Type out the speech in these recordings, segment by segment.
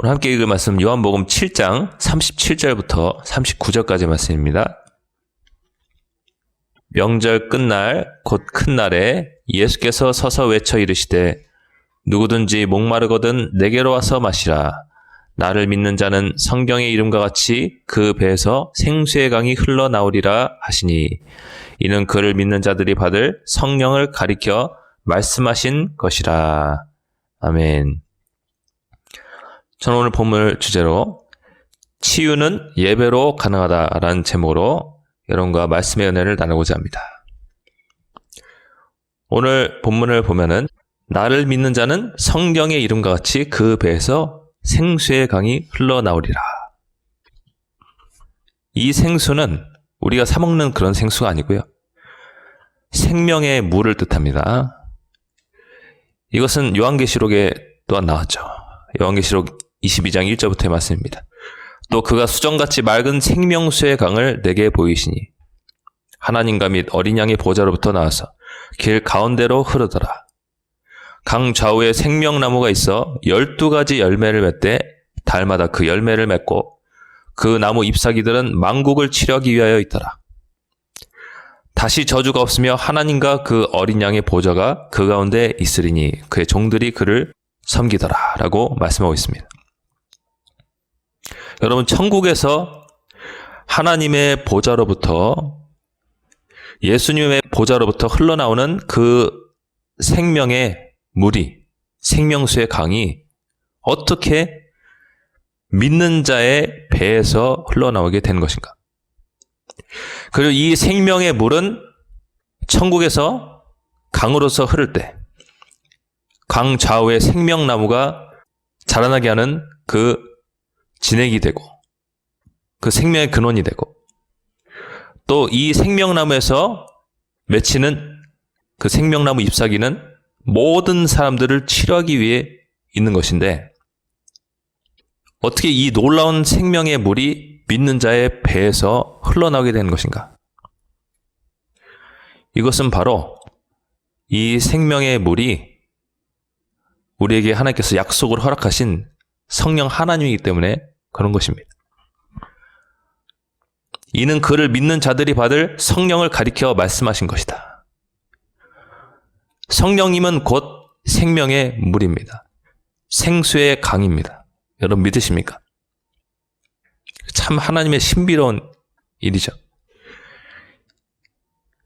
오늘 함께 읽을 말씀 요한복음 7장 37절부터 39절까지 말씀입니다. 명절 끝날 곧 큰 날에 예수께서 서서 외쳐 이르시되 누구든지 목마르거든 내게로 와서 마시라. 나를 믿는 자는 성경의 이름과 같이 그 배에서 생수의 강이 흘러나오리라 하시니 이는 그를 믿는 자들이 받을 성령을 가리켜 말씀하신 것이라. 아멘. 저는 오늘 본문 주제로 치유는 예배로 가능하다라는 제목으로 여러분과 말씀의 은혜를 나누고자 합니다. 오늘 본문을 보면은 나를 믿는 자는 성경의 이름과 같이 그 배에서 생수의 강이 흘러나오리라. 이 생수는 우리가 사 먹는 그런 생수가 아니고요. 생명의 물을 뜻합니다. 이것은 요한계시록에 또한 나왔죠. 요한계시록 22장 1절부터의 말씀입니다. 또 그가 수정같이 맑은 생명수의 강을 내게 보이시니 하나님과 및 어린 양의 보좌로부터 나와서 길 가운데로 흐르더라. 강 좌우에 생명나무가 있어 12가지 열매를 맺되 달마다 그 열매를 맺고 그 나무 잎사귀들은 만국을 치료하기 위하여 있더라. 다시 저주가 없으며 하나님과 그 어린 양의 보좌가 그 가운데 있으리니 그의 종들이 그를 섬기더라 라고 말씀하고 있습니다. 여러분, 천국에서 하나님의 보좌로부터 예수님의 보좌로부터 흘러나오는 그 생명의 물이, 생명수의 강이 어떻게 믿는 자의 배에서 흘러나오게 된 것인가? 그리고 이 생명의 물은 천국에서 강으로서 흐를 때 강 좌우에 생명나무가 자라나게 하는 그 진액이 되고 그 생명의 근원이 되고 또 이 생명나무에서 맺히는 그 생명나무 잎사귀는 모든 사람들을 치료하기 위해 있는 것인데 어떻게 이 놀라운 생명의 물이 믿는 자의 배에서 흘러나오게 되는 것인가? 이것은 바로 이 생명의 물이 우리에게 하나님께서 약속으로 허락하신 성령 하나님이기 때문에 그런 것입니다. 이는 그를 믿는 자들이 받을 성령을 가리켜 말씀하신 것이다. 성령님은 곧 생명의 물입니다. 생수의 강입니다. 여러분 믿으십니까? 참 하나님의 신비로운 일이죠.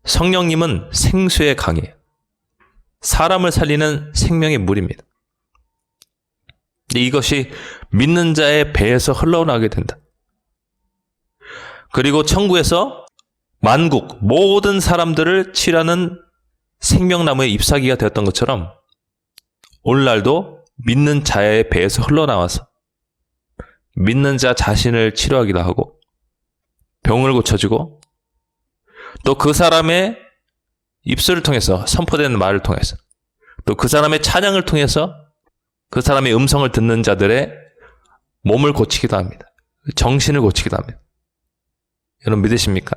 성령님은 생수의 강이에요. 사람을 살리는 생명의 물입니다. 이것이 믿는 자의 배에서 흘러나오게 된다. 그리고 천국에서 만국 모든 사람들을 치료하는 생명나무의 잎사귀가 되었던 것처럼 오늘날도 믿는 자의 배에서 흘러나와서 믿는 자 자신을 치료하기도 하고 병을 고쳐주고 또 그 사람의 입술을 통해서 선포되는 말을 통해서 또 그 사람의 찬양을 통해서 그 사람의 음성을 듣는 자들의 몸을 고치기도 합니다. 정신을 고치기도 합니다. 여러분 믿으십니까?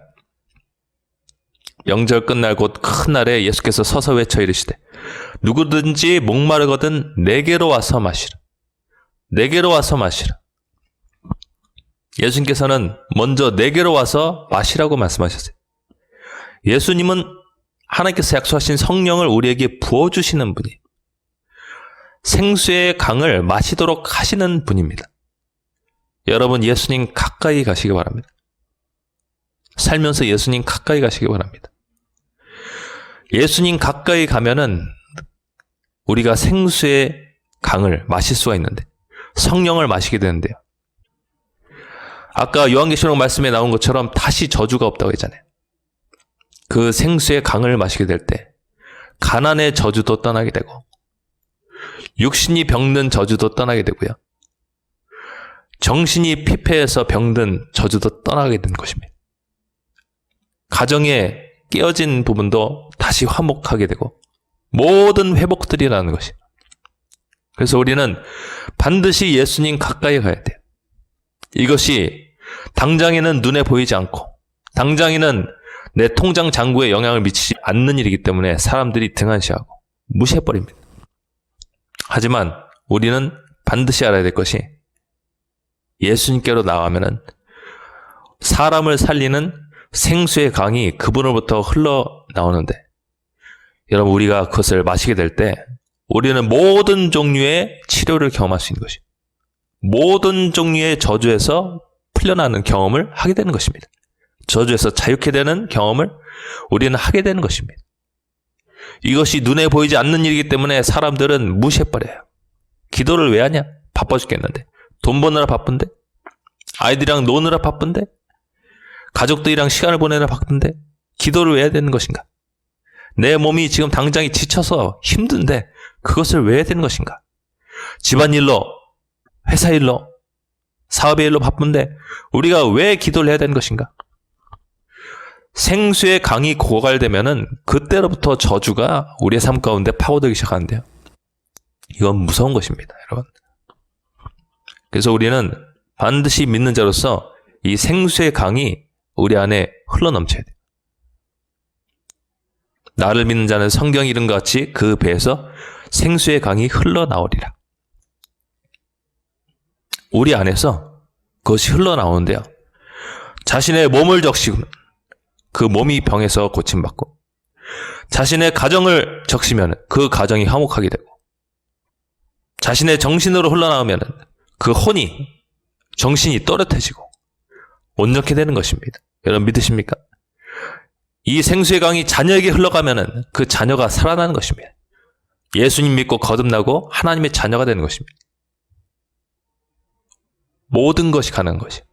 명절 끝날 곧 큰 날에 예수께서 서서 외쳐 이르시되 누구든지 목마르거든 내게로 와서 마시라. 내게로 와서 마시라. 예수님께서는 먼저 내게로 와서 마시라고 말씀하셨어요. 예수님은 하나님께서 약속하신 성령을 우리에게 부어주시는 분이에요. 생수의 강을 마시도록 하시는 분입니다. 여러분 예수님 가까이 가시기 바랍니다. 살면서 예수님 가까이 가시기 바랍니다. 예수님 가까이 가면은 우리가 생수의 강을 마실 수가 있는데 성령을 마시게 되는데요. 아까 요한계시록 말씀에 나온 것처럼 다시 저주가 없다고 했잖아요. 그 생수의 강을 마시게 될 때 가난의 저주도 떠나게 되고 육신이 병든 저주도 떠나게 되고요. 정신이 피폐해서 병든 저주도 떠나게 되는 것입니다. 가정에 깨어진 부분도 다시 화목하게 되고 모든 회복들이 나는 것입니다. 그래서 우리는 반드시 예수님 가까이 가야 돼요. 이것이 당장에는 눈에 보이지 않고 당장에는 내 통장 잔고에 영향을 미치지 않는 일이기 때문에 사람들이 등한시하고 무시해버립니다. 하지만 우리는 반드시 알아야 될 것이 예수님께로 나가면은 사람을 살리는 생수의 강이 그분으로부터 흘러나오는데, 여러분, 우리가 그것을 마시게 될 때 우리는 모든 종류의 치료를 경험할 수 있는 것이에요. 모든 종류의 저주에서 풀려나는 경험을 하게 되는 것입니다. 저주에서 자유케 되는 경험을 우리는 하게 되는 것입니다. 이것이 눈에 보이지 않는 일이기 때문에 사람들은 무시해버려요. 기도를 왜 하냐? 바빠 죽겠는데. 돈 버느라 바쁜데? 아이들이랑 노느라 바쁜데? 가족들이랑 시간을 보내느라 바쁜데? 기도를 왜 해야 되는 것인가? 내 몸이 지금 당장이 지쳐서 힘든데 그것을 왜 해야 되는 것인가? 집안일로, 회사일로, 사업의 일로 바쁜데 우리가 왜 기도를 해야 되는 것인가? 생수의 강이 고갈되면은 그때로부터 저주가 우리의 삶 가운데 파고들기 시작하는데요. 이건 무서운 것입니다, 여러분. 그래서 우리는 반드시 믿는 자로서 이 생수의 강이 우리 안에 흘러넘쳐야 돼요. 나를 믿는 자는 성경 이름과 같이 그 배에서 생수의 강이 흘러나오리라. 우리 안에서 그것이 흘러나오는데요. 자신의 몸을 적시면 그 몸이 병에서 고침받고, 자신의 가정을 적시면 그 가정이 화목하게 되고, 자신의 정신으로 흘러나오면 그 혼이, 정신이 또렷해지고 온전케 되는 것입니다. 여러분 믿으십니까? 이 생수의 강이 자녀에게 흘러가면 그 자녀가 살아나는 것입니다. 예수님 믿고 거듭나고 하나님의 자녀가 되는 것입니다. 모든 것이 가능한 것이에요.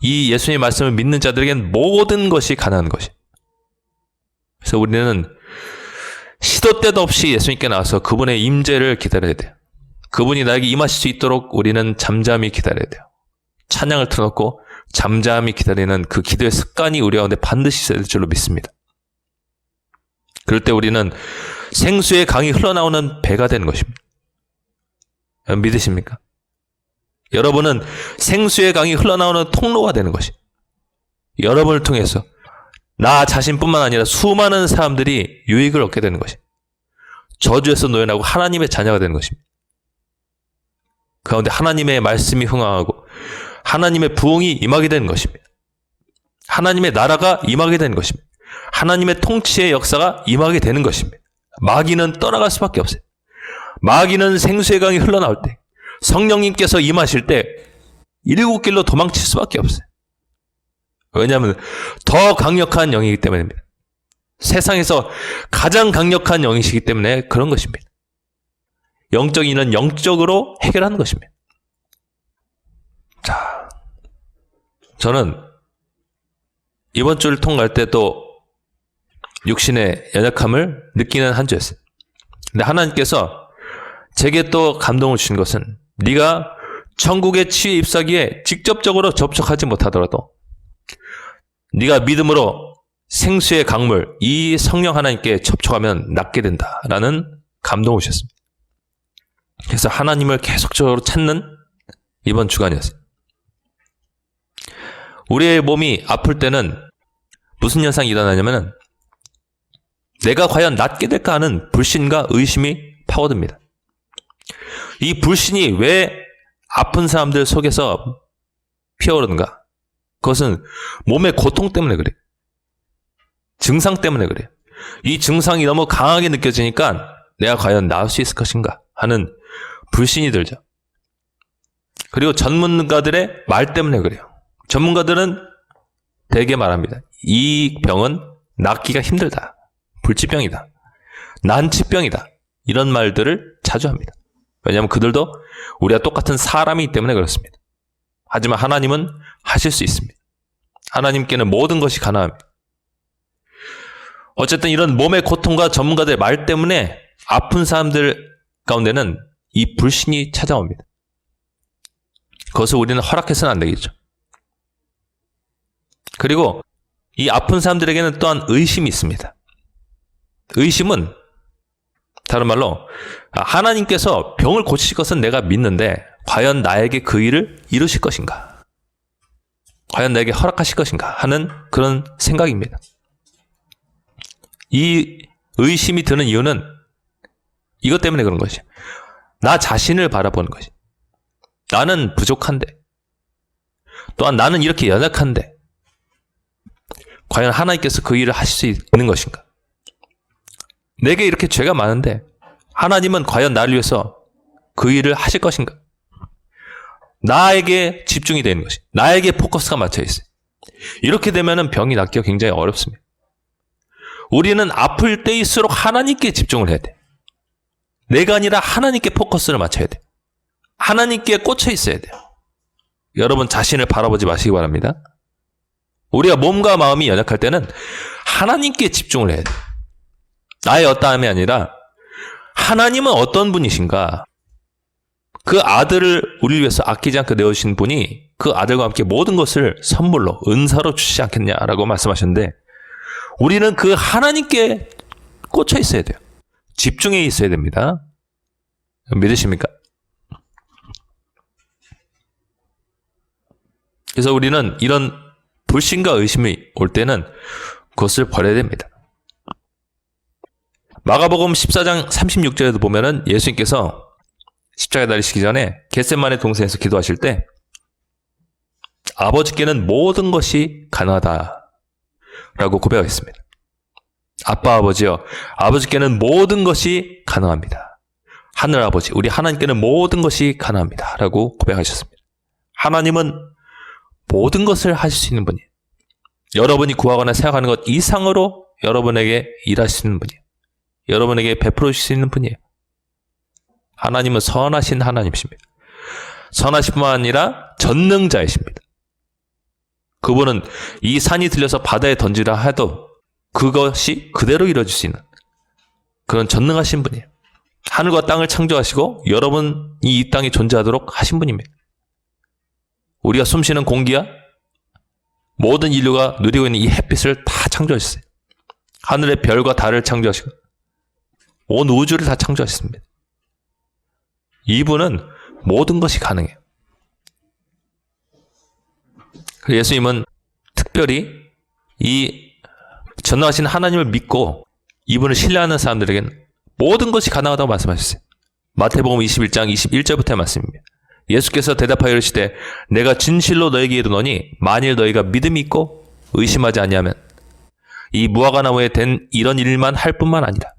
이 예수님의 말씀을 믿는 자들에게는 모든 것이 가능한 것이에요. 그래서 우리는 시도 때도 없이 예수님께 나와서 그분의 임재를 기다려야 돼요. 그분이 나에게 임하실 수 있도록 우리는 잠잠히 기다려야 돼요. 찬양을 틀어놓고 잠잠히 기다리는 그 기도의 습관이 우리 가운데 반드시 있어야 될 줄로 믿습니다. 그럴 때 우리는 생수의 강이 흘러나오는 배가 되는 것입니다. 믿으십니까? 여러분은 생수의 강이 흘러나오는 통로가 되는 것입니다. 여러분을 통해서 나 자신뿐만 아니라 수많은 사람들이 유익을 얻게 되는 것입니다. 저주에서 노연하고 하나님의 자녀가 되는 것입니다. 그 가운데 하나님의 말씀이 흥황하고 하나님의 부흥이 임하게 되는 것입니다. 하나님의 나라가 임하게 되는 것입니다. 하나님의 통치의 역사가 임하게 되는 것입니다. 마귀는 떠나갈 수밖에 없어요. 마귀는 생수의 강이 흘러나올 때, 성령님께서 임하실 때 일곱 길로 도망칠 수밖에 없어요. 왜냐하면 더 강력한 영이기 때문입니다. 세상에서 가장 강력한 영이시기 때문에 그런 것입니다. 영적인 일은 영적으로 해결하는 것입니다. 자, 저는 이번 주를 통과할 때 또 육신의 연약함을 느끼는 한 주였어요. 근데 하나님께서 제게 또 감동을 주신 것은, 네가 천국의 치유 잎사귀에 직접적으로 접촉하지 못하더라도 네가 믿음으로 생수의 강물, 이 성령 하나님께 접촉하면 낫게 된다라는 감동을 주셨습니다. 그래서 하나님을 계속적으로 찾는 이번 주간이었어요. 우리의 몸이 아플 때는 무슨 현상이 일어나냐면 내가 과연 낫게 될까 하는 불신과 의심이 파고듭니다. 이 불신이 왜 아픈 사람들 속에서 피어오르는가? 그것은 몸의 고통 때문에 그래요. 증상 때문에 그래요. 이 증상이 너무 강하게 느껴지니까 내가 과연 나을 수 있을 것인가 하는 불신이 들죠. 그리고 전문가들의 말 때문에 그래요. 전문가들은 대개 말합니다. 이 병은 낫기가 힘들다. 불치병이다. 난치병이다. 이런 말들을 자주 합니다. 왜냐하면 그들도 우리와 똑같은 사람이기 때문에 그렇습니다. 하지만 하나님은 하실 수 있습니다. 하나님께는 모든 것이 가능합니다. 어쨌든 이런 몸의 고통과 전문가들의 말 때문에 아픈 사람들 가운데는 이 불신이 찾아옵니다. 그것을 우리는 허락해서는 안 되겠죠. 그리고 이 아픈 사람들에게는 또한 의심이 있습니다. 의심은 다른 말로 하나님께서 병을 고치실 것은 내가 믿는데 과연 나에게 그 일을 이루실 것인가? 과연 나에게 허락하실 것인가? 하는 그런 생각입니다. 이 의심이 드는 이유는 이것 때문에 그런 것이에요. 나 자신을 바라보는 것이. 나는 부족한데, 또한 나는 이렇게 연약한데, 과연 하나님께서 그 일을 하실 수 있는 것인가? 내게 이렇게 죄가 많은데 하나님은 과연 나를 위해서 그 일을 하실 것인가? 나에게 집중이 되는 것이, 나에게 포커스가 맞춰 있어요. 이렇게 되면 병이 낫기가 굉장히 어렵습니다. 우리는 아플 때일수록 하나님께 집중을 해야 돼. 내가 아니라 하나님께 포커스를 맞춰야 돼. 하나님께 꽂혀 있어야 돼요. 여러분 자신을 바라보지 마시기 바랍니다. 우리가 몸과 마음이 연약할 때는 하나님께 집중을 해야 돼. 나의 어떠함이 아니라 하나님은 어떤 분이신가? 그 아들을 우리를 위해서 아끼지 않고 내어주신 분이 그 아들과 함께 모든 것을 선물로 은사로 주시지 않겠냐라고 말씀하셨는데, 우리는 그 하나님께 꽂혀 있어야 돼요. 집중해 있어야 됩니다. 믿으십니까? 그래서 우리는 이런 불신과 의심이 올 때는 그것을 버려야 됩니다. 마가복음 14장 36절에도 보면은 예수님께서 십자가에 달리시기 전에 겟세마네 동산에서 기도하실 때 아버지께는 모든 것이 가능하다라고 고백하셨습니다. 아빠 아버지요, 아버지께는 모든 것이 가능합니다. 하늘 아버지, 우리 하나님께는 모든 것이 가능합니다 라고 고백하셨습니다. 하나님은 모든 것을 하실 수 있는 분이에요. 여러분이 구하거나 생각하는 것 이상으로 여러분에게 일하시는 분이에요. 여러분에게 베풀어 주실 수 있는 분이에요. 하나님은 선하신 하나님이십니다. 선하실 뿐만 아니라 전능자이십니다. 그분은 이 산이 들려서 바다에 던지라 해도 그것이 그대로 이루어질 수 있는 그런 전능하신 분이에요. 하늘과 땅을 창조하시고 여러분이 이 땅에 존재하도록 하신 분입니다. 우리가 숨쉬는 공기야 모든 인류가 누리고 있는 이 햇빛을 다 창조하셨어요. 하늘의 별과 달을 창조하시고 온 우주를 다 창조하셨습니다. 이분은 모든 것이 가능해요. 예수님은 특별히 이 전능하신 하나님을 믿고 이분을 신뢰하는 사람들에게는 모든 것이 가능하다고 말씀하셨어요. 마태복음 21장 21절부터의 말씀입니다. 예수께서 대답하여 이르시되 내가 진실로 너에게 이르노니 만일 너희가 믿음이 있고 의심하지 아니하면 이 무화과나무에 된 이런 일만 할 뿐만 아니라,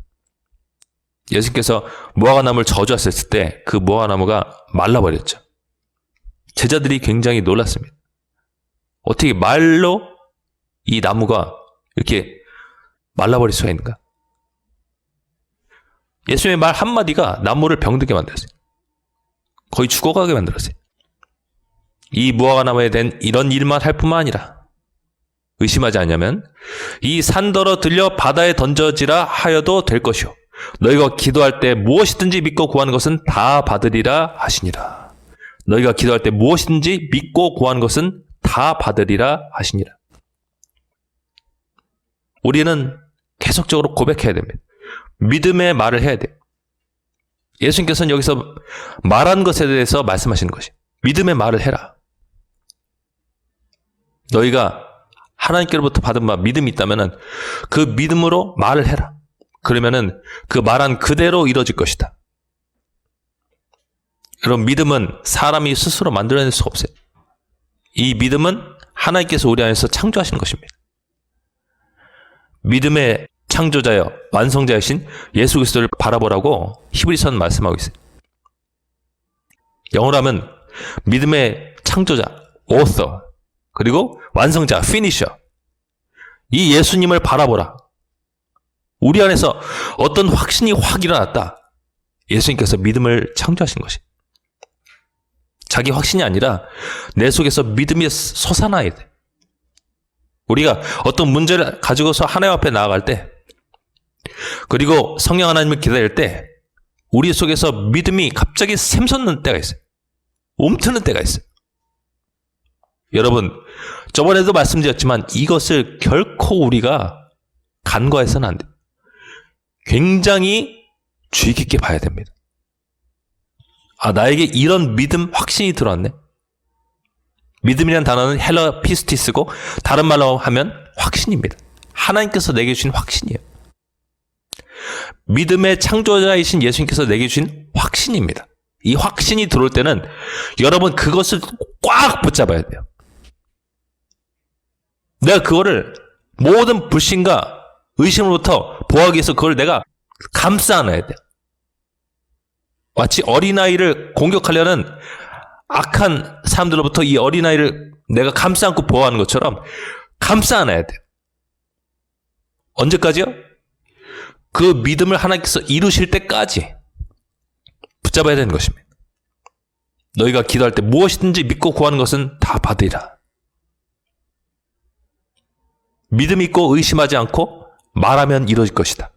예수께서 무화과나무를 저주하셨을 때 그 무화과나무가 말라버렸죠. 제자들이 굉장히 놀랐습니다. 어떻게 말로 이 나무가 이렇게 말라버릴 수가 있는가? 예수님의 말 한마디가 나무를 병들게 만들었어요. 거의 죽어가게 만들었어요. 이 무화과나무에 된 이런 일만 할 뿐만 아니라 의심하지 않냐면 이 산더러 들려 바다에 던져지라 하여도 될 것이요 너희가 기도할 때 무엇이든지 믿고 구하는 것은 다 받으리라 하시니라. 너희가 기도할 때 무엇이든지 믿고 구하는 것은 다 받으리라 하시니라. 우리는 계속적으로 고백해야 됩니다. 믿음의 말을 해야 돼요. 예수님께서는 여기서 말한 것에 대해서 말씀하시는 것이 믿음의 말을 해라. 너희가 하나님께로부터 받은 믿음이 있다면 그 믿음으로 말을 해라. 그러면은 그 말한 그대로 이루어질 것이다. 여러분, 믿음은 사람이 스스로 만들어낼 수가 없어요. 이 믿음은 하나님께서 우리 안에서 창조하시는 것입니다. 믿음의 창조자여 완성자이신 예수 그리스도를 바라보라고 히브리서는 말씀하고 있어요. 영어로 하면 믿음의 창조자, author, 그리고 완성자, finisher. 이 예수님을 바라보라. 우리 안에서 어떤 확신이 확 일어났다. 예수님께서 믿음을 창조하신 것이. 자기 확신이 아니라 내 속에서 믿음이 솟아나야 돼. 우리가 어떤 문제를 가지고서 하나님 앞에 나아갈 때, 그리고 성령 하나님을 기다릴 때 우리 속에서 믿음이 갑자기 샘솟는 때가 있어요. 움트는 때가 있어요. 여러분, 저번에도 말씀드렸지만 이것을 결코 우리가 간과해서는 안 돼요. 굉장히 주의 깊게 봐야 됩니다. 아, 나에게 이런 믿음, 확신이 들어왔네. 믿음이라는 단어는 헬라 피스티스고 다른 말로 하면 확신입니다. 하나님께서 내게 주신 확신이에요. 믿음의 창조자이신 예수님께서 내게 주신 확신입니다. 이 확신이 들어올 때는 여러분 그것을 꽉 붙잡아야 돼요. 내가 그거를 모든 불신과 의심으로부터 보호하기 위해서 그걸 내가 감싸 안아야 돼요. 마치 어린아이를 공격하려는 악한 사람들로부터 이 어린아이를 내가 감싸 안고 보호하는 것처럼 감싸 안아야 돼요. 언제까지요? 그 믿음을 하나님께서 이루실 때까지 붙잡아야 되는 것입니다. 너희가 기도할 때 무엇이든지 믿고 구하는 것은 다 받으리라. 믿음 있고 의심하지 않고 말하면 이루어질 것이다.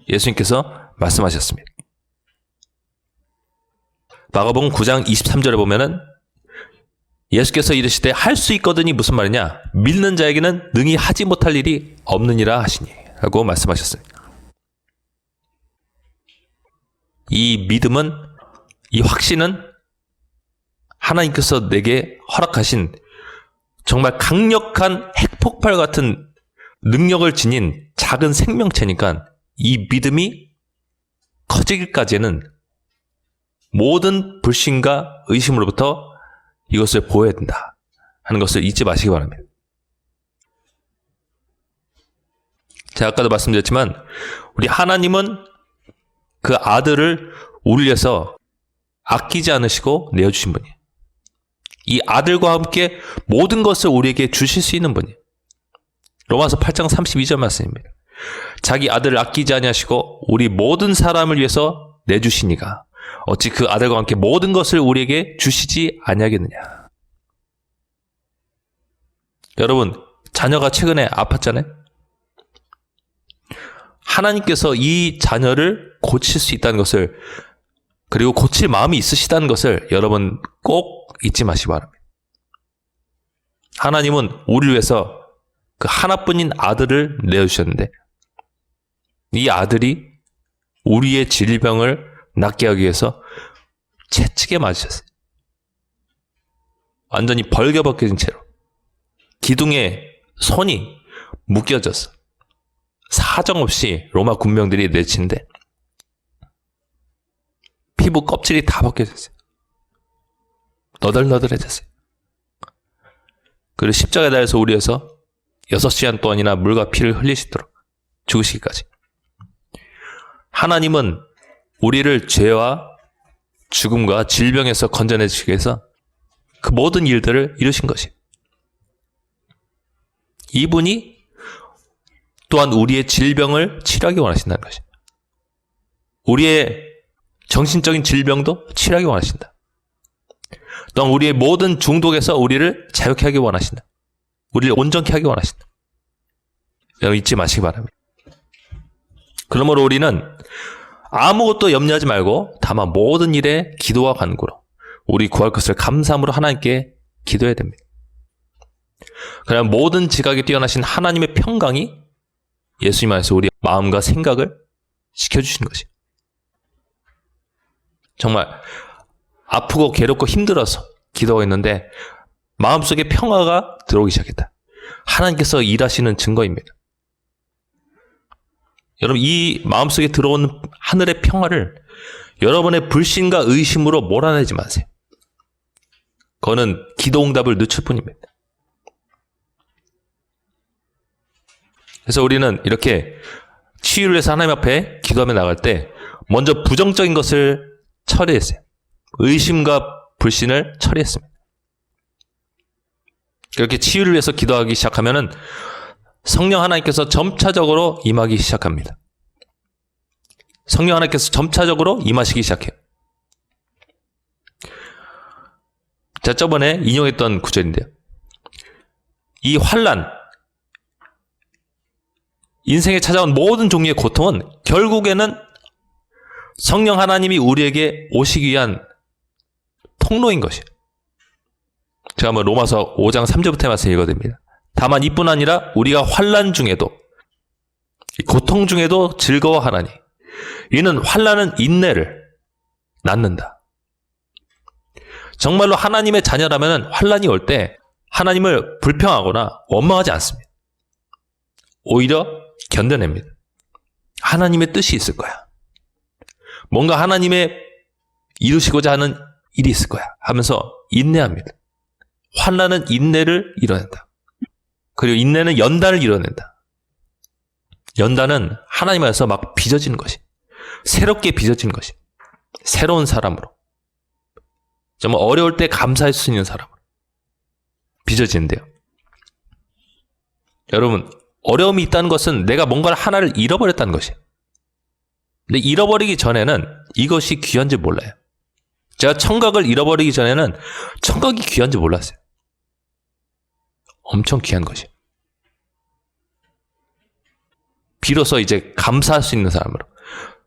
예수님께서 말씀하셨습니다. 마가복음 9장 23절에 보면은 예수께서 이르시되 할 수 있거든이 무슨 말이냐? 믿는 자에게는 능히 하지 못할 일이 없느니라 하시니 라고 말씀하셨습니다. 이 믿음은, 이 확신은 하나님께서 내게 허락하신 정말 강력한 핵폭발 같은 능력을 지닌 작은 생명체니까 이 믿음이 커지기까지는 모든 불신과 의심으로부터 이것을 보호해야 된다 하는 것을 잊지 마시기 바랍니다. 제가 아까도 말씀드렸지만 우리 하나님은 그 아들을 우리 위해서 아끼지 않으시고 내어주신 분이에요. 이 아들과 함께 모든 것을 우리에게 주실 수 있는 분이에요. 로마서 8장 32절 말씀입니다. 자기 아들을 아끼지 아니하시고 우리 모든 사람을 위해서 내주시니가 어찌 그 아들과 함께 모든 것을 우리에게 주시지 아니하겠느냐. 여러분, 자녀가 최근에 아팠잖아요. 하나님께서 이 자녀를 고칠 수 있다는 것을, 그리고 고칠 마음이 있으시다는 것을 여러분 꼭 잊지 마시기 바랍니다. 하나님은 우리를 위해서 그 하나뿐인 아들을 내어주셨는데 이 아들이 우리의 질병을 낫게 하기 위해서 채찍에 맞으셨어요. 완전히 벌겨벗겨진 채로 기둥에 손이 묶여졌어. 사정없이 로마 군병들이 내치는데 피부 껍질이 다 벗겨졌어요. 너덜너덜해졌어요. 그리고 십자가에 달려서 우리 위해서 6시간 동안이나 물과 피를 흘리시도록 죽으시기까지. 하나님은 우리를 죄와 죽음과 질병에서 건져내시기 위해서 그 모든 일들을 이루신 것이에요. 이분이 또한 우리의 질병을 치료하기 원하신다는 것이에요. 우리의 정신적인 질병도 치료하기 원하신다. 또한 우리의 모든 중독에서 우리를 자유케 하기 원하신다. 우리를 온전케 하기 원하신다. 여러분 잊지 마시기 바랍니다. 그러므로 우리는 아무것도 염려하지 말고 다만 모든 일에 기도와 간구로 우리 구할 것을 감사함으로 하나님께 기도해야 됩니다. 그럼 모든 지각이 뛰어나신 하나님의 평강이 예수님 안에서 우리 마음과 생각을 지켜주시는 것이에요. 정말 아프고 괴롭고 힘들어서 기도하고 있는데 마음속에 평화가 들어오기 시작했다. 하나님께서 일하시는 증거입니다. 여러분 이 마음속에 들어오는 하늘의 평화를 여러분의 불신과 의심으로 몰아내지 마세요. 그거는 기도 응답을 늦출 뿐입니다. 그래서 우리는 이렇게 치유를 위해서 하나님 앞에 기도하며 나갈 때 먼저 부정적인 것을 처리했어요. 의심과 불신을 처리했습니다. 그렇게 치유를 위해서 기도하기 시작하면은 성령 하나님께서 점차적으로 임하기 시작합니다. 성령 하나님께서 점차적으로 임하시기 시작해요. 자, 저번에 인용했던 구절인데요. 이 환난, 인생에 찾아온 모든 종류의 고통은 결국에는 성령 하나님이 우리에게 오시기 위한 통로인 것이에요. 제가 한번 로마서 5장 3절부터 말씀 읽어드립니다. 다만 이뿐 아니라 우리가 환난 중에도 고통 중에도 즐거워하나니 이는 환난은 인내를 낳는다. 정말로 하나님의 자녀라면 환난이 올 때 하나님을 불평하거나 원망하지 않습니다. 오히려 견뎌냅니다. 하나님의 뜻이 있을 거야. 뭔가 하나님의 이루시고자 하는 일이 있을 거야 하면서 인내합니다. 환난은 인내를 이뤄낸다. 그리고 인내는 연단을 이뤄낸다. 연단은 하나님 안에서 막 빚어지는 것이, 새롭게 빚어지는 것이, 새로운 사람으로, 정말 어려울 때 감사할 수 있는 사람으로 빚어지는데요. 여러분, 어려움이 있다는 것은 내가 뭔가를 하나를 잃어버렸다는 것이에요. 근데 잃어버리기 전에는 이것이 귀한지 몰라요. 제가 청각을 잃어버리기 전에는 청각이 귀한지 몰랐어요. 엄청 귀한 것이에요. 비로소 이제 감사할 수 있는 사람으로,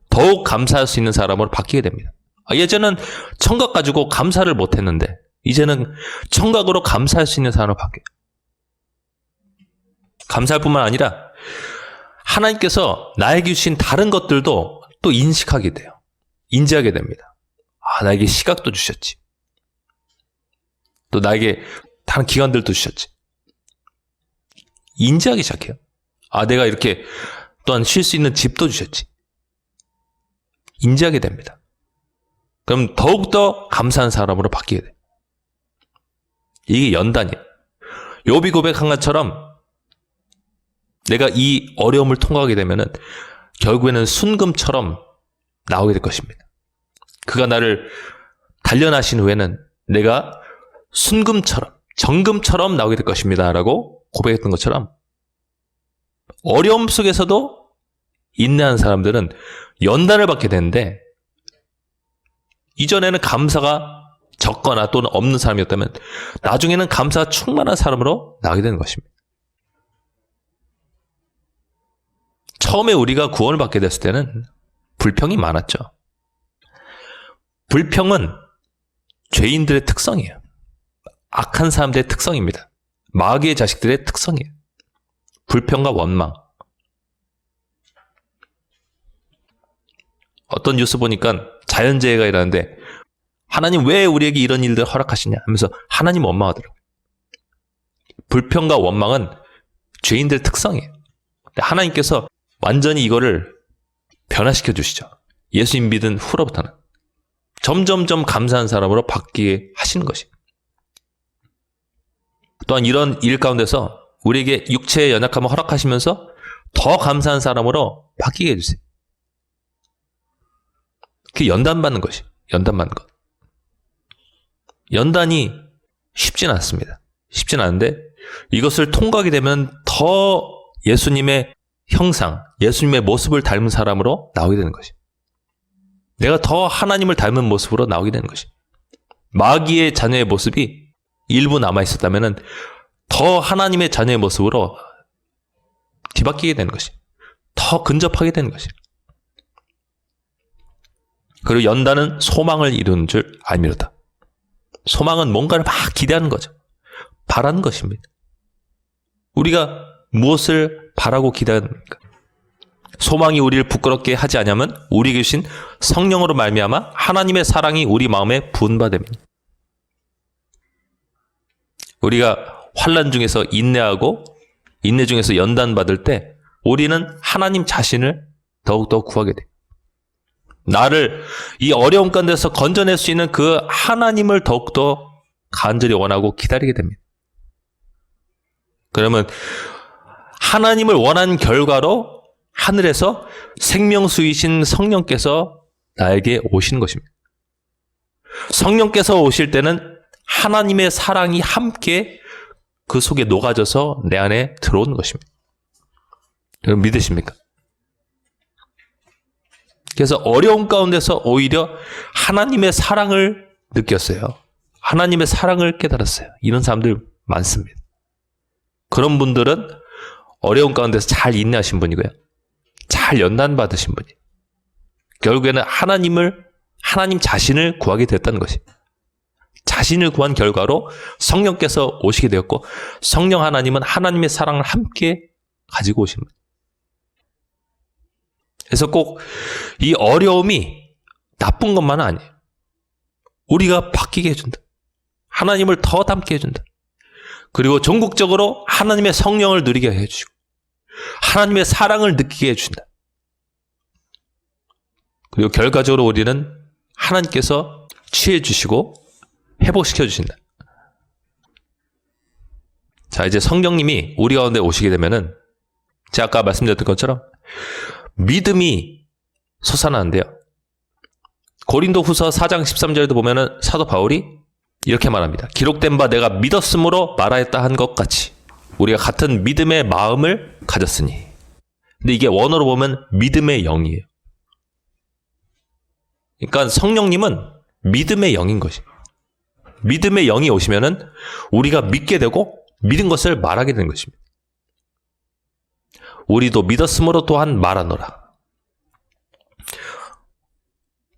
더욱 감사할 수 있는 사람으로 바뀌게 됩니다. 예전에는 청각 가지고 감사를 못했는데 이제는 청각으로 감사할 수 있는 사람으로 바뀌어요. 감사할 뿐만 아니라 하나님께서 나에게 주신 다른 것들도 또 인식하게 돼요. 인지하게 됩니다. 나에게 시각도 주셨지. 또 나에게 다른 기관들도 주셨지. 인지하기 시작해요. 내가 이렇게 또한 쉴 수 있는 집도 주셨지. 인지하게 됩니다. 그럼 더욱더 감사한 사람으로 바뀌게 돼요. 이게 연단이에요. 욥이 고백한 것처럼 내가 이 어려움을 통과하게 되면은 결국에는 순금처럼 나오게 될 것입니다. 그가 나를 단련하신 후에는 내가 순금처럼, 정금처럼 나오게 될 것입니다. 라고 고백했던 것처럼 어려움 속에서도 인내한 사람들은 연단을 받게 되는데, 이전에는 감사가 적거나 또는 없는 사람이었다면 나중에는 감사가 충만한 사람으로 나오게 되는 것입니다. 처음에 우리가 구원을 받게 됐을 때는 불평이 많았죠. 불평은 죄인들의 특성이에요. 악한 사람들의 특성입니다. 마귀의 자식들의 특성이에요. 불평과 원망. 어떤 뉴스 보니까 자연재해가 일어나는데 하나님 왜 우리에게 이런 일들 허락하시냐 하면서 하나님 원망하더라고요. 불평과 원망은 죄인들의 특성이에요. 하나님께서 완전히 이거를 변화시켜 주시죠. 예수님 믿은 후로부터는 점점점 감사한 사람으로 바뀌게 하시는 것이에요. 또한 이런 일 가운데서 우리에게 육체의 연약함을 허락하시면서 더 감사한 사람으로 바뀌게 해주세요. 그게 연단받는 것이에요. 연단받는 것. 연단이 쉽진 않습니다. 쉽진 않은데 이것을 통과하게 되면 더 예수님의 형상, 예수님의 모습을 닮은 사람으로 나오게 되는 것이에요. 내가 더 하나님을 닮은 모습으로 나오게 되는 것이에요. 마귀의 자녀의 모습이 일부 남아있었다면 더 하나님의 자녀의 모습으로 뒤바뀌게 되는 것이에요. 더 근접하게 되는 것이에요. 그리고 연단은 소망을 이루는 줄 알미로다. 소망은 뭔가를 막 기대하는 거죠. 바라는 것입니다. 우리가 무엇을 바라고 기대합니까? 소망이 우리를 부끄럽게 하지 않으면 우리에게 주신 성령으로 말미암아 하나님의 사랑이 우리 마음에 부은바됩니다. 우리가 환난 중에서 인내하고 인내 중에서 연단받을 때 우리는 하나님 자신을 더욱더 구하게 돼요. 나를 이 어려움 가운데서 건져낼 수 있는 그 하나님을 더욱더 간절히 원하고 기다리게 됩니다. 그러면 하나님을 원한 결과로 하늘에서 생명수이신 성령께서 나에게 오시는 것입니다. 성령께서 오실 때는 하나님의 사랑이 함께 그 속에 녹아져서 내 안에 들어오는 것입니다. 여러분 믿으십니까? 그래서 어려움 가운데서 오히려 하나님의 사랑을 느꼈어요. 하나님의 사랑을 깨달았어요. 이런 사람들 많습니다. 그런 분들은 어려움 가운데서 잘 인내하신 분이고요. 잘 연단받으신 분이. 결국에는 하나님 자신을 구하게 됐다는 것이. 자신을 구한 결과로 성령께서 오시게 되었고 성령 하나님은 하나님의 사랑을 함께 가지고 오신 분. 그래서 꼭 이 어려움이 나쁜 것만은 아니에요. 우리가 바뀌게 해준다. 하나님을 더 닮게 해준다. 그리고 전국적으로 하나님의 성령을 누리게 해주시고 하나님의 사랑을 느끼게 해준다. 그리고 결과적으로 우리는 하나님께서 취해 주시고 회복시켜 주신다. 자, 이제 성령님이 우리 가운데 오시게 되면은 제가 아까 말씀드렸던 것처럼 믿음이 솟아나는데요. 고린도후서 4장 13절에도 보면은 사도 바울이 이렇게 말합니다. 기록된 바 내가 믿었으므로 말하였다 한 것 같이 우리가 같은 믿음의 마음을 가졌으니. 근데 이게 원어로 보면 믿음의 영이에요. 그러니까 성령님은 믿음의 영인 것이. 믿음의 영이 오시면은 우리가 믿게 되고 믿은 것을 말하게 되는 것입니다. 우리도 믿었으므로 또한 말하노라.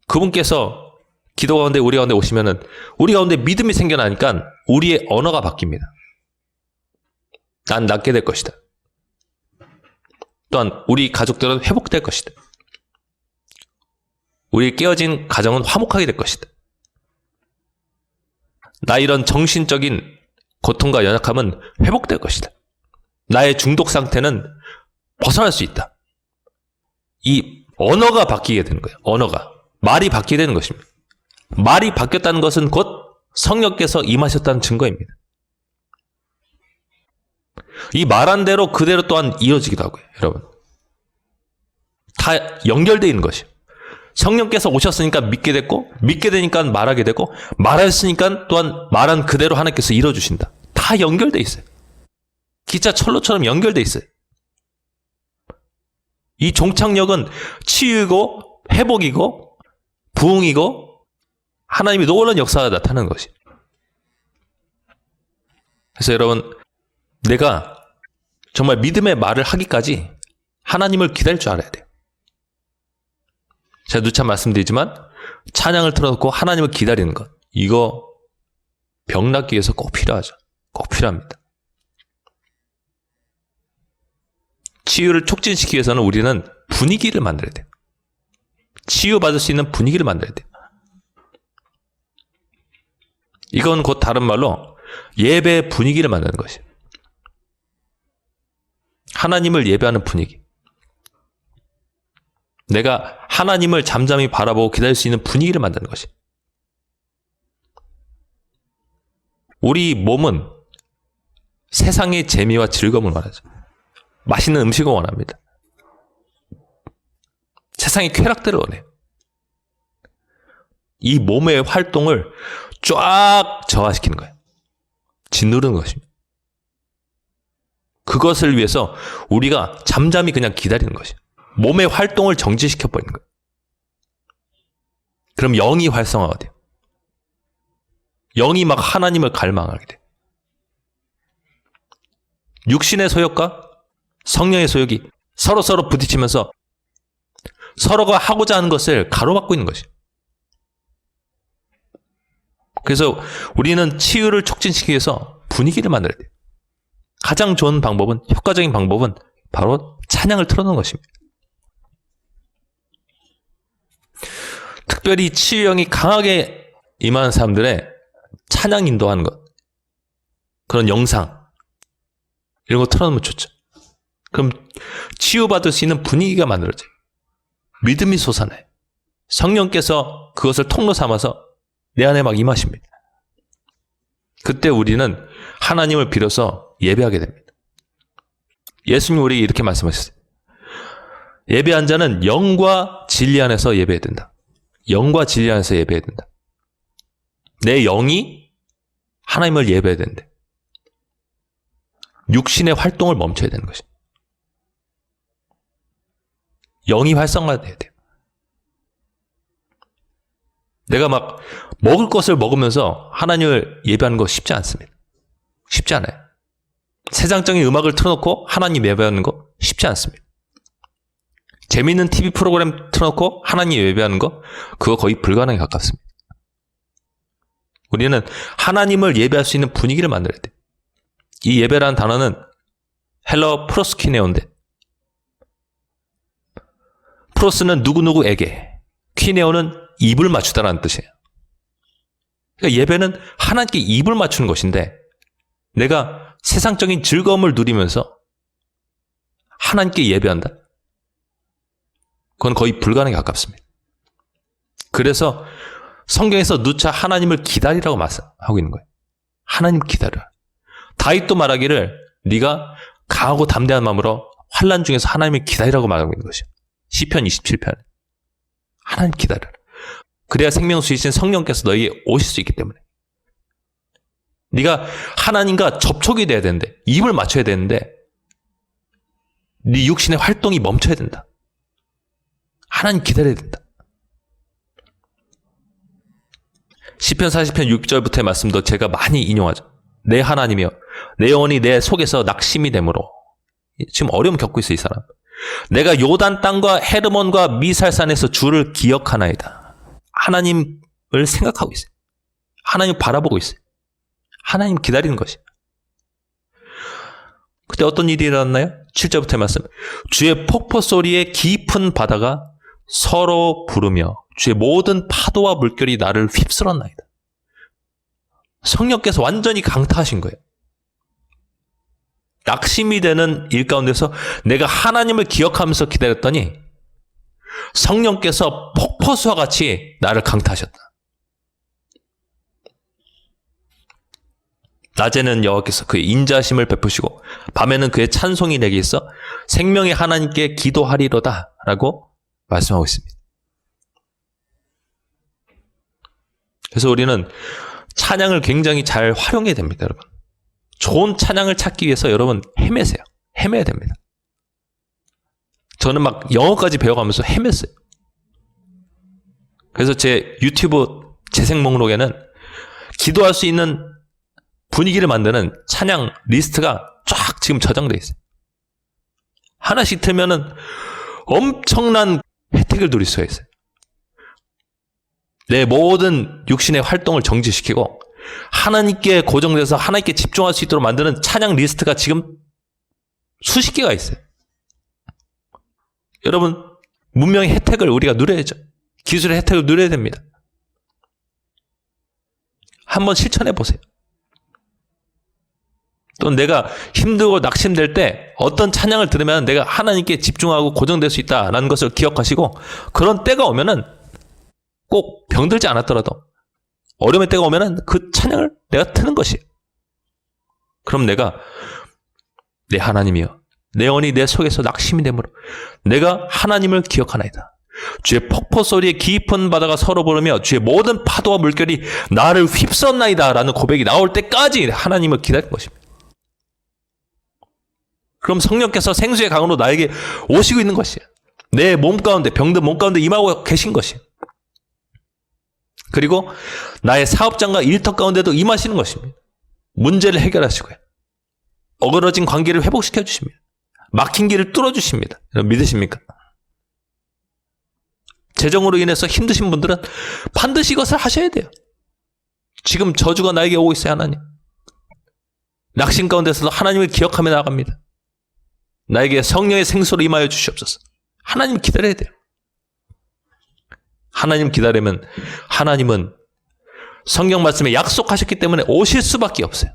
그분께서 기도 가운데 우리 가운데 오시면은 우리 가운데 믿음이 생겨나니까 우리의 언어가 바뀝니다. 난 낫게 될 것이다. 또한 우리 가족들은 회복될 것이다. 우리 깨어진 가정은 화목하게 될 것이다. 나 이런 정신적인 고통과 연약함은 회복될 것이다. 나의 중독 상태는 벗어날 수 있다. 이 언어가 바뀌게 되는 거예요. 언어가. 말이 바뀌게 되는 것입니다. 말이 바뀌었다는 것은 곧 성령께서 임하셨다는 증거입니다. 이 말한 대로 그대로 또한 이루어지기도 하고요. 여러분. 다 연결되어 있는 것이에요. 성령께서 오셨으니까 믿게 됐고 믿게 되니까 말하게 되고 말했으니까 또한 말한 그대로 하나님께서 이루어주신다. 다 연결되어 있어요. 기차 철로처럼 연결되어 있어요. 이 종착역은 치유이고 회복이고 부흥이고 하나님이 놀라운 역사가 나타나는 것이. 그래서 여러분, 내가 정말 믿음의 말을 하기까지 하나님을 기다릴 줄 알아야 돼요. 제가 누차 말씀드리지만 찬양을 틀어놓고 하나님을 기다리는 것, 이거 병 낫기 위해서 꼭 필요하죠. 꼭 필요합니다. 치유를 촉진시키기 위해서는 우리는 분위기를 만들어야 돼요. 치유받을 수 있는 분위기를 만들어야 돼요. 이건 곧 다른 말로 예배의 분위기를 만드는 것이에요. 하나님을 예배하는 분위기. 내가 하나님을 잠잠히 바라보고 기다릴 수 있는 분위기를 만드는 것이에요. 우리 몸은 세상의 재미와 즐거움을 원하죠. 맛있는 음식을 원합니다. 세상의 쾌락들을 원해요. 이 몸의 활동을 쫙 저하시키는 거예요. 짓누르는 것입니다. 그것을 위해서 우리가 잠잠히 그냥 기다리는 것이에요. 몸의 활동을 정지시켜버리는 거예요. 그럼 영이 활성화가 돼요. 영이 막 하나님을 갈망하게 돼요. 육신의 소욕과 성령의 소욕이 서로 부딪히면서 서로가 하고자 하는 것을 가로막고 있는 것이에요. 그래서 우리는 치유를 촉진시키기 위해서 분위기를 만들어야 돼요. 가장 좋은 방법은, 효과적인 방법은 바로 찬양을 틀어놓는 것입니다. 특별히 치유형이 강하게 임하는 사람들의 찬양 인도하는 것, 그런 영상 이런 거 틀어놓으면 좋죠. 그럼 치유받을 수 있는 분위기가 만들어져요. 믿음이 솟아나요. 성령께서 그것을 통로 삼아서 내 안에 막 임하십니다. 그때 우리는 하나님을 빌어서 예배하게 됩니다. 예수님이 우리에게 이렇게 말씀하셨어요. 예배한 자는 영과 진리 안에서 예배해야 된다. 영과 진리 안에서 예배해야 된다. 내 영이 하나님을 예배해야 된대. 육신의 활동을 멈춰야 되는 것입니다. 영이 활성화돼야 돼요. 내가 막 먹을 것을 먹으면서 하나님을 예배하는 거 쉽지 않습니다. 쉽지 않아요. 세상적인 음악을 틀어놓고 하나님 예배하는 거 쉽지 않습니다. 재미있는 TV 프로그램 틀어놓고 하나님 예배하는 거, 그거 거의 불가능에 가깝습니다. 우리는 하나님을 예배할 수 있는 분위기를 만들어야 돼요. 이 예배라는 단어는 헬러 프로스키네오인데, 프로스는 누구누구에게, 키네오는 입을 맞추다라는 뜻이에요. 그러니까 예배는 하나님께 입을 맞추는 것인데, 내가 세상적인 즐거움을 누리면서 하나님께 예배한다? 그건 거의 불가능에 가깝습니다. 그래서 성경에서 누차 하나님을 기다리라고 하고 있는 거예요. 하나님 기다려. 다윗도 말하기를 네가 강하고 담대한 마음으로 환난 중에서 하나님을 기다리라고 말하고 있는 것이요. 시편 27편. 하나님 기다려. 그래야 생명수이신 성령께서 너에게 오실 수 있기 때문에. 네가 하나님과 접촉이 돼야 되는데, 입을 맞춰야 되는데 네 육신의 활동이 멈춰야 된다. 하나님 기다려야 된다. 시편 40편 6절부터의 말씀도 제가 많이 인용하죠. 내 하나님이여 내 영혼이 내 속에서 낙심이 되므로. 지금 어려움 겪고 있어 이 사람. 내가 요단 땅과 헤르몬과 미살산에서 주를 기억하나이다. 하나님을 생각하고 있어요. 하나님 바라보고 있어요. 하나님 기다리는 것이에요. 그때 어떤 일이 일어났나요? 7절부터의 말씀. 주의 폭포 소리에 깊은 바다가 서로 부르며 주의 모든 파도와 물결이 나를 휩쓸었나이다. 성령께서 완전히 강타하신 거예요. 낙심이 되는 일 가운데서 내가 하나님을 기억하면서 기다렸더니 성령께서 폭포수와 같이 나를 강타하셨다. 낮에는 여호와께서 그의 인자심을 베푸시고 밤에는 그의 찬송이 내게 있어 생명의 하나님께 기도하리로다 라고 말씀하고 있습니다. 그래서 우리는 찬양을 굉장히 잘 활용해야 됩니다, 여러분. 좋은 찬양을 찾기 위해서 여러분 헤매세요. 헤매야 됩니다. 저는 막 영어까지 배워가면서 헤맸어요. 그래서 제 유튜브 재생 목록에는 기도할 수 있는 분위기를 만드는 찬양 리스트가 쫙 지금 저장되어 있어요. 하나씩 틀면은 엄청난 혜택을 누릴 수가 있어요. 내 모든 육신의 활동을 정지시키고 하나님께 고정돼서 하나님께 집중할 수 있도록 만드는 찬양 리스트가 지금 수십 개가 있어요. 여러분, 문명의 혜택을 우리가 누려야죠. 기술의 혜택을 누려야 됩니다. 한번 실천해 보세요. 또 내가 힘들고 낙심될 때 어떤 찬양을 들으면 내가 하나님께 집중하고 고정될 수 있다라는 것을 기억하시고, 그런 때가 오면은 꼭 병들지 않았더라도 어려움의 때가 오면은 그 찬양을 내가 트는 것이에요. 그럼 내가 내 하나님이여 내 영혼이 내 속에서 낙심이 되므로 내가 하나님을 기억하나이다. 주의 폭포 소리에 깊은 바다가 서로 부르며 주의 모든 파도와 물결이 나를 휩쓸었나이다 라는 고백이 나올 때까지 하나님을 기다린 것입니다. 그럼 성령께서 생수의 강으로 나에게 오시고 있는 것이에요. 내 몸 가운데, 병든 몸 가운데 임하고 계신 것이에요. 그리고 나의 사업장과 일터 가운데도 임하시는 것입니다. 문제를 해결하시고요. 어그러진 관계를 회복시켜 주십니다. 막힌 길을 뚫어 주십니다. 믿으십니까? 재정으로 인해서 힘드신 분들은 반드시 이것을 하셔야 돼요. 지금 저주가 나에게 오고 있어요, 하나님. 낙심 가운데서도 하나님을 기억하며 나아갑니다. 나에게 성령의 생수로 임하여 주시옵소서. 하나님 기다려야 돼요. 하나님 기다리면 하나님은 성경 말씀에 약속하셨기 때문에 오실 수밖에 없어요.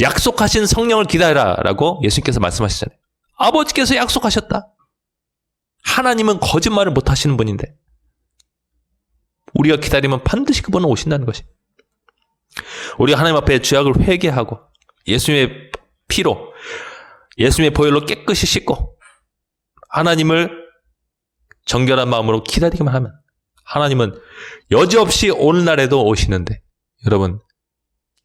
약속하신 성령을 기다리라라고 예수님께서 말씀하시잖아요. 아버지께서 약속하셨다. 하나님은 거짓말을 못 하시는 분인데 우리가 기다리면 반드시 그분은 오신다는 것이. 우리가 하나님 앞에 죄악을 회개하고 예수님의 피로, 예수님의 보혈로 깨끗이 씻고 하나님을 정결한 마음으로 기다리기만 하면 하나님은 여지없이 오늘날에도 오시는데, 여러분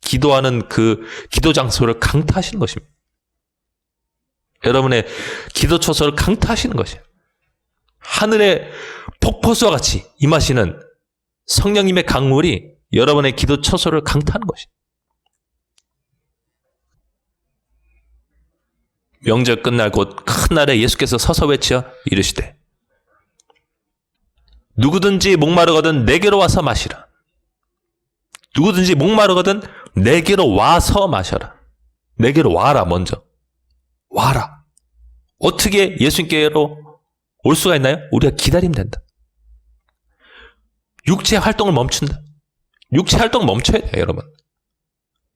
기도하는 그 기도 장소를 강타하시는 것입니다. 여러분의 기도 초소를 강타하시는 것이에요. 하늘의 폭포수와 같이 임하시는 성령님의 강물이 여러분의 기도 처소를 강타하는 것이에요. 명절 끝날 곧 큰 날에 예수께서 서서 외쳐 이르시되 누구든지 목마르거든 내게로 와서 마시라. 누구든지 목마르거든 내게로 와서 마셔라. 내게로 와라. 먼저 와라. 어떻게 예수님께로 올 수가 있나요? 우리가 기다리면 된다. 육체 활동을 멈춘다. 육체 활동 멈춰야 돼요, 여러분.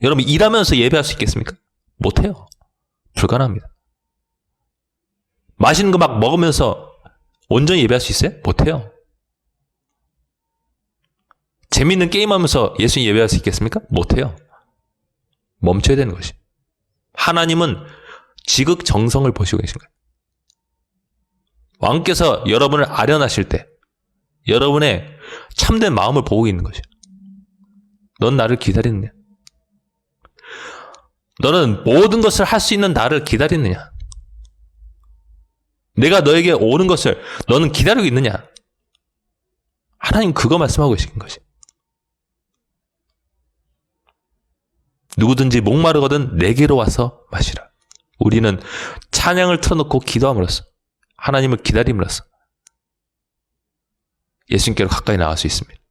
여러분 일하면서 예배할 수 있겠습니까? 못해요. 불가능합니다. 맛있는 거 막 먹으면서 온전히 예배할 수 있어요? 못해요. 재밌는 게임하면서 예수님 예배할 수 있겠습니까? 못해요. 멈춰야 되는 것이. 하나님은 지극정성을 보시고 계신 거예요. 왕께서 여러분을 아련하실 때 여러분의 참된 마음을 보고 있는 것이에요. 넌 나를 기다리느냐? 너는 모든 것을 할 수 있는 나를 기다리느냐? 내가 너에게 오는 것을 너는 기다리고 있느냐? 하나님 그거 말씀하고 계신 것이. 누구든지 목마르거든 내게로 와서 마시라. 우리는 찬양을 틀어놓고 기도함으로써 하나님을 기다림으로써 예수님께로 가까이 나갈 수 있습니다.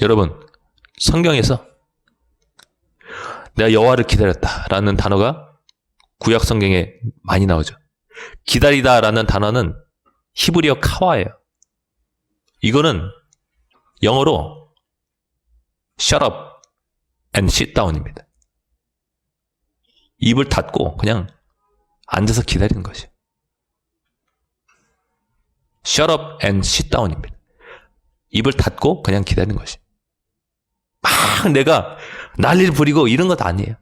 여러분, 성경에서 내가 여호와를 기다렸다라는 단어가 구약 성경에 많이 나오죠. 기다리다라는 단어는 히브리어 카와예요. 이거는 영어로 shut up and sit down입니다. 입을 닫고 그냥 앉아서 기다리는 것이. shut up and sit down입니다. 입을 닫고 그냥 기다리는 것이. 막 내가 난리를 부리고 이런 것 아니에요.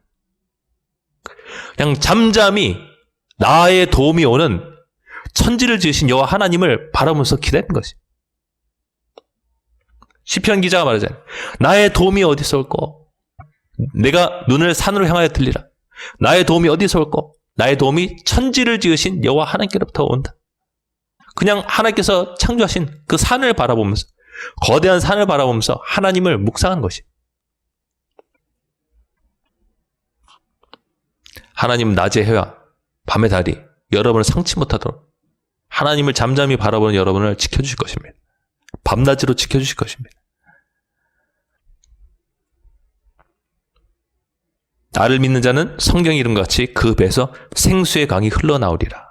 그냥 잠잠히 나의 도움이 오는 천지를 지으신 여호와 하나님을 바라보면서 기다리는 것이. 시편 기자가 말하잖아요. 나의 도움이 어디서 올꼬? 내가 눈을 산으로 향하여 들리라. 나의 도움이 어디서 올꼬? 나의 도움이 천지를 지으신 여호와 하나님께로부터 온다. 그냥 하나님께서 창조하신 그 산을 바라보면서, 거대한 산을 바라보면서 하나님을 묵상하는 것이. 하나님은 낮의 해와 밤의 달이 여러분을 상치 못하도록 하나님을 잠잠히 바라보는 여러분을 지켜주실 것입니다. 밤낮으로 지켜주실 것입니다. 나를 믿는 자는 성경 이름과 같이 그 배에서 생수의 강이 흘러나오리라.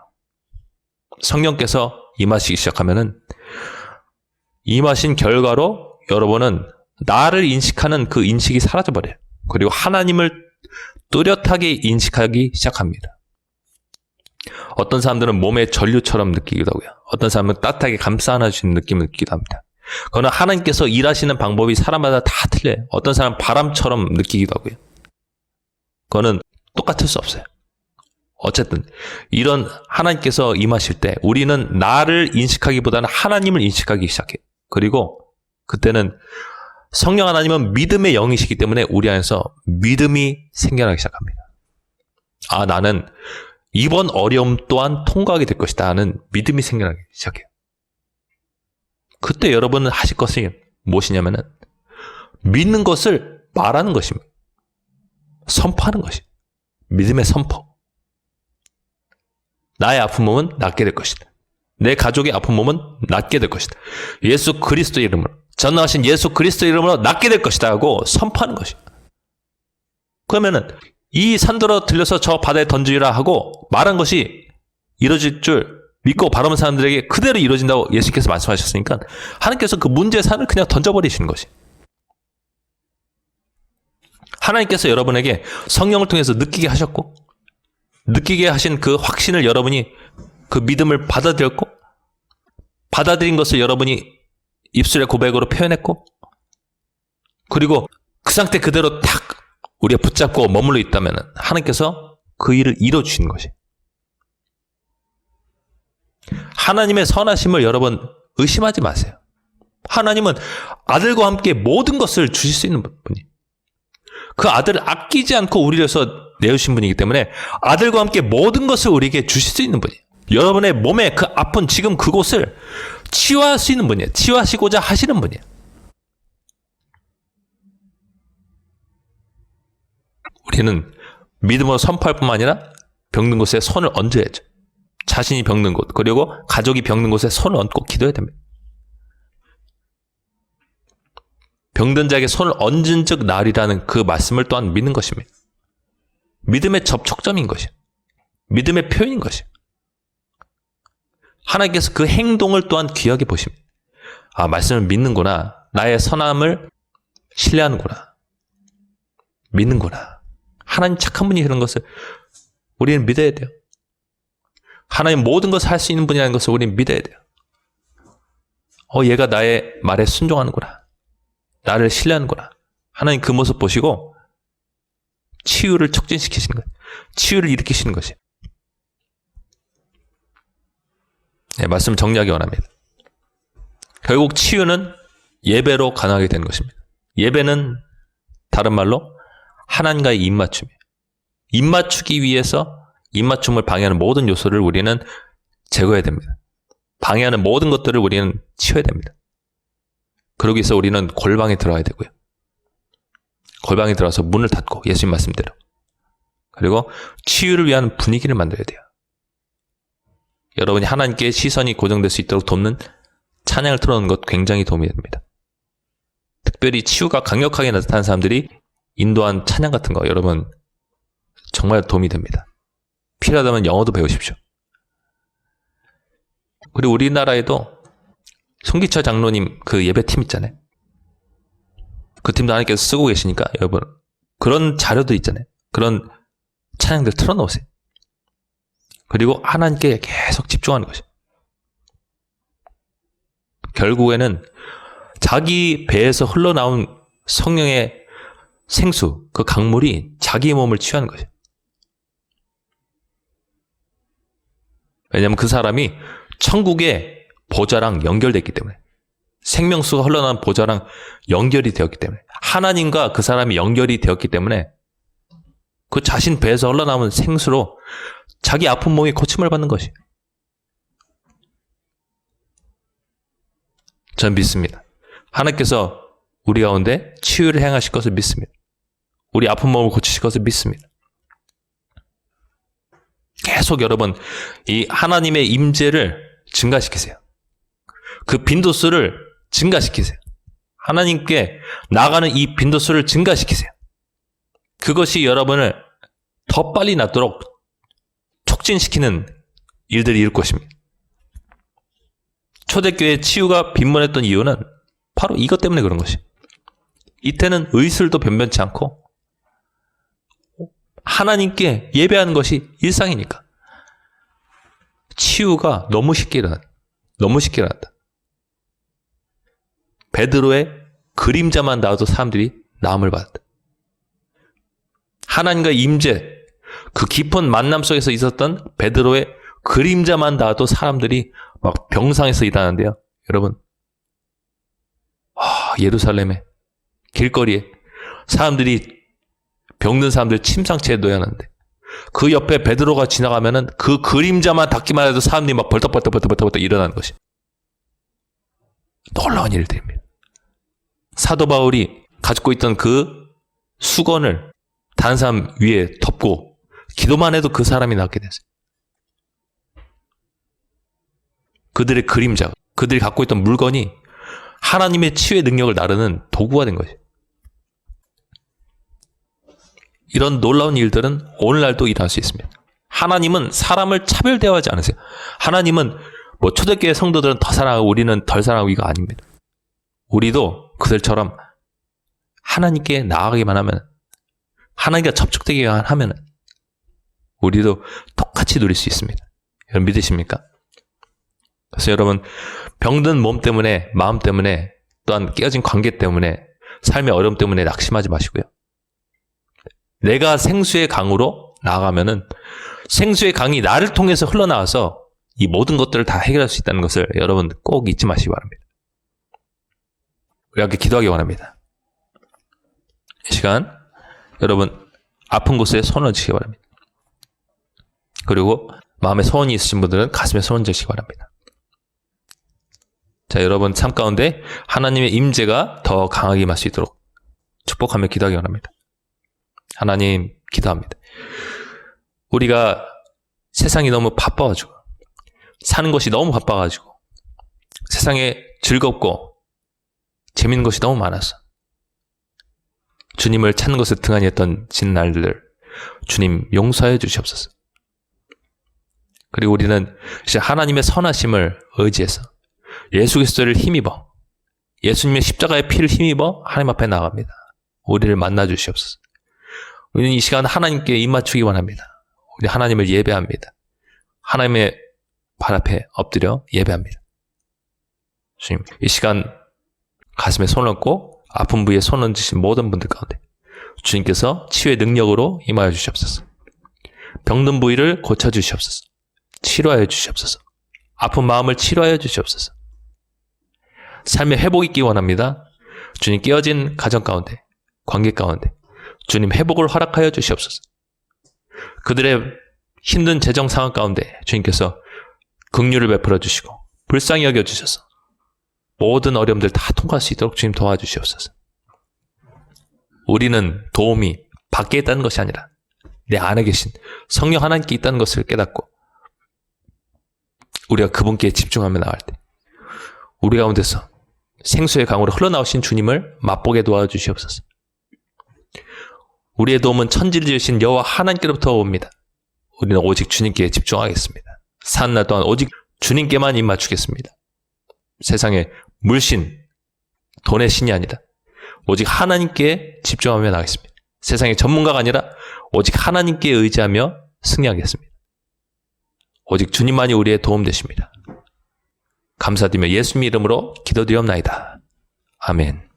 성령께서 임하시기 시작하면은 임하신 결과로 여러분은 나를 인식하는 그 인식이 사라져버려요. 그리고 하나님을 뚜렷하게 인식하기 시작합니다. 어떤 사람들은 몸의 전류처럼 느끼기도 하고요. 어떤 사람은 따뜻하게 감싸 안아주는 느낌을 느끼기도 합니다. 그거는 하나님께서 일하시는 방법이 사람마다 다 틀려요. 어떤 사람은 바람처럼 느끼기도 하고요. 그거는 똑같을 수 없어요. 어쨌든 이런 하나님께서 임하실 때 우리는 나를 인식하기보다는 하나님을 인식하기 시작해요. 그리고 그때는 성령 하나님은 믿음의 영이시기 때문에 우리 안에서 믿음이 생겨나기 시작합니다. 아, 나는 이번 어려움 또한 통과하게 될 것이다 하는 믿음이 생겨나기 시작해요. 그때 여러분은 하실 것이 무엇이냐면은 믿는 것을 말하는 것입니다. 선포하는 것이. 믿음의 선포. 나의 아픈 몸은 낫게 될 것이다. 내 가족의 아픈 몸은 낫게 될 것이다. 예수 그리스도의 이름으로, 전능하신 예수 그리스도의 이름으로 낫게 될 것이다 하고 선포하는 것이다. 그러면은 이 산더러 들려서 저 바다에 던지라 하고 말한 것이 이루어질 줄 믿고 바라는 사람들에게 그대로 이루어진다고 예수께서 말씀하셨으니까 하나님께서 그 문제의 산을 그냥 던져버리시는 것이. 하나님께서 여러분에게 성령을 통해서 느끼게 하셨고 느끼게 하신 그 확신을 여러분이 그 믿음을 받아들였고 받아들인 것을 여러분이 입술의 고백으로 표현했고 그리고 그 상태 그대로 탁 우리가 붙잡고 머물러 있다면 하나님께서 그 일을 이뤄주시는 것이. 하나님의 선하심을 여러분 의심하지 마세요. 하나님은 아들과 함께 모든 것을 주실 수 있는 분이. 그 아들을 아끼지 않고 우리를 위해서 내주신 분이기 때문에 아들과 함께 모든 것을 우리에게 주실 수 있는 분이에요. 여러분의 몸에 그 아픈 지금 그곳을 치유할 수 있는 분이에요. 치유하시고자 하시는 분이에요. 우리는 믿음으로 선포할 뿐만 아니라 병든 곳에 손을 얹어야죠. 자신이 병든 곳 그리고 가족이 병든 곳에 손을 얹고 기도해야 됩니다. 병든 자에게 손을 얹은 즉 나으리라는 그 말씀을 또한 믿는 것입니다. 믿음의 접촉점인 것이에요. 믿음의 표현인 것이에요. 하나님께서 그 행동을 또한 귀하게 보십니다. 아, 말씀을 믿는구나. 나의 선함을 신뢰하는구나. 믿는구나. 하나님 착한 분이 그런 것을 우리는 믿어야 돼요. 하나님 모든 것을 할 수 있는 분이라는 것을 우리는 믿어야 돼요. 얘가 나의 말에 순종하는구나. 나를 신뢰하는구나. 하나님 그 모습 보시고 치유를 촉진시키시는 거예요. 치유를 일으키시는 것이에요. 네, 말씀 정리하기 원합니다. 결국 치유는 예배로 가능하게 되는 것입니다. 예배는 다른 말로 하나님과의 입맞춤이에요. 입맞추기 위해서 입맞춤을 방해하는 모든 요소를 우리는 제거해야 됩니다. 방해하는 모든 것들을 우리는 치워야 됩니다. 그러기 위해서 우리는 골방에 들어가야 되고요. 골방에 들어가서 문을 닫고 예수님 말씀대로. 그리고 치유를 위한 분위기를 만들어야 돼요. 여러분이 하나님께 시선이 고정될 수 있도록 돕는 찬양을 틀어놓는 것 굉장히 도움이 됩니다. 특별히 치유가 강력하게 나타나는 사람들이 인도한 찬양 같은 거 여러분 정말 도움이 됩니다. 필요하다면 영어도 배우십시오. 그리고 우리나라에도 송기철 장로님 그 예배팀 있잖아요. 그 팀도 하나님께서 쓰고 계시니까 여러분 그런 자료들 있잖아요. 그런 찬양들 틀어놓으세요. 그리고 하나님께 계속 집중하는 것이에요. 결국에는 자기 배에서 흘러나온 성령의 생수, 그 강물이 자기 몸을 치유하는 것이에요. 왜냐하면 그 사람이 천국의 보좌랑 연결됐기 때문에, 생명수가 흘러나온 보좌랑 연결이 되었기 때문에, 하나님과 그 사람이 연결이 되었기 때문에 그 자신 배에서 흘러나오는 생수로 자기 아픈 몸이 고침을 받는 것이에요. 전 믿습니다. 하나님께서 우리 가운데 치유를 행하실 것을 믿습니다. 우리 아픈 몸을 고치실 것을 믿습니다. 계속 여러분 이 하나님의 임재를 증가시키세요. 그 빈도수를 증가시키세요. 하나님께 나가는 이 빈도수를 증가시키세요. 그것이 여러분을 더 빨리 낫도록 촉진시키는 일들이 일을 것입니다. 초대교회 치유가 빈번했던 이유는 바로 이것 때문에 그런 것이에요. 이때는 의술도 변변치 않고 하나님께 예배하는 것이 일상이니까 치유가 너무 쉽게 일어난다. 너무 쉽게 일어난다. 베드로의 그림자만 닿아도 사람들이 나음을 받았다. 하나님과 임재, 그 깊은 만남 속에서 있었던 베드로의 그림자만 닿아도 사람들이 막 병상에서 일어나는데요. 여러분, 예루살렘에 길거리에 사람들이 병든 사람들 침상치에 놓여놨는데 그 옆에 베드로가 지나가면은 그 그림자만 닿기만 해도 사람들이 막 벌떡벌떡 일어나는 것이 놀라운 일들입니다. 사도 바울이 가지고 있던 그 수건을 다른 사람 위에 덮고 기도만 해도 그 사람이 낫게 됐어요. 그들의 그림자, 그들이 갖고 있던 물건이 하나님의 치유의 능력을 나르는 도구가 된 것이에요. 이런 놀라운 일들은 오늘날도 일어날 수 있습니다. 하나님은 사람을 차별 대하지 않으세요. 하나님은 뭐 초대교회 성도들은 더 사랑하고 우리는 덜 사랑하고 이거 아닙니다. 우리도 그들처럼 하나님께 나아가기만 하면, 하나님과 접촉되기만 하면 우리도 똑같이 누릴 수 있습니다. 여러분 믿으십니까? 그래서 여러분 병든 몸 때문에, 마음 때문에, 또한 깨어진 관계 때문에, 삶의 어려움 때문에 낙심하지 마시고요. 내가 생수의 강으로 나아가면은 생수의 강이 나를 통해서 흘러나와서 이 모든 것들을 다 해결할 수 있다는 것을 여러분 꼭 잊지 마시기 바랍니다. 우리 함께 기도하기 원합니다. 이 시간 여러분 아픈 곳에 손을 얹으시기 바랍니다. 그리고 마음에 소원이 있으신 분들은 가슴에 손 얹으시기 바랍니다. 자, 여러분 삶 가운데 하나님의 임재가 더 강하게 임할 수 있도록 축복하며 기도하기 원합니다. 하나님 기도합니다. 우리가 세상이 너무 바빠가지고, 사는 것이 너무 바빠가지고, 세상에 즐겁고 재밌는 것이 너무 많아서 주님을 찾는 것에 등한히 했던 날들 주님 용서해 주시옵소서. 그리고 우리는 이제 하나님의 선하심을 의지해서 예수 그리스도를 힘입어, 예수님의 십자가의 피를 힘입어 하나님 앞에 나갑니다. 우리를 만나 주시옵소서. 우리는 이 시간 하나님께 입맞추기 원합니다. 우리 하나님을 예배합니다. 하나님의 발 앞에 엎드려 예배합니다. 주님, 이 시간 가슴에 손을 얹고 아픈 부위에 손을 얹으신 모든 분들 가운데 주님께서 치유의 능력으로 임하여 주시옵소서. 병든 부위를 고쳐주시옵소서. 치료하여 주시옵소서. 아픈 마음을 치료하여 주시옵소서. 삶의 회복이 있기 원합니다. 주님, 깨어진 가정 가운데, 관계 가운데 주님 회복을 허락하여 주시옵소서. 그들의 힘든 재정 상황 가운데 주님께서 긍휼을 베풀어 주시고 불쌍히 여겨 주셔서 모든 어려움들 다 통과할 수 있도록 주님 도와주시옵소서. 우리는 도움이 밖에 있다는 것이 아니라 내 안에 계신 성령 하나님께 있다는 것을 깨닫고 우리가 그분께 집중하며 나갈 때 우리 가운데서 생수의 강으로 흘러나오신 주님을 맛보게 도와주시옵소서. 우리의 도움은 천지를 지으신 여호와 하나님께로부터 옵니다. 우리는 오직 주님께 집중하겠습니다. 사는 날 동안 오직 주님께만 입 맞추겠습니다. 세상에 물신, 돈의 신이 아니라 오직 하나님께 집중하며 나가겠습니다. 세상의 전문가가 아니라 오직 하나님께 의지하며 승리하겠습니다. 오직 주님만이 우리의 도움 되십니다. 감사드리며 예수님 이름으로 기도드리옵나이다. 아멘.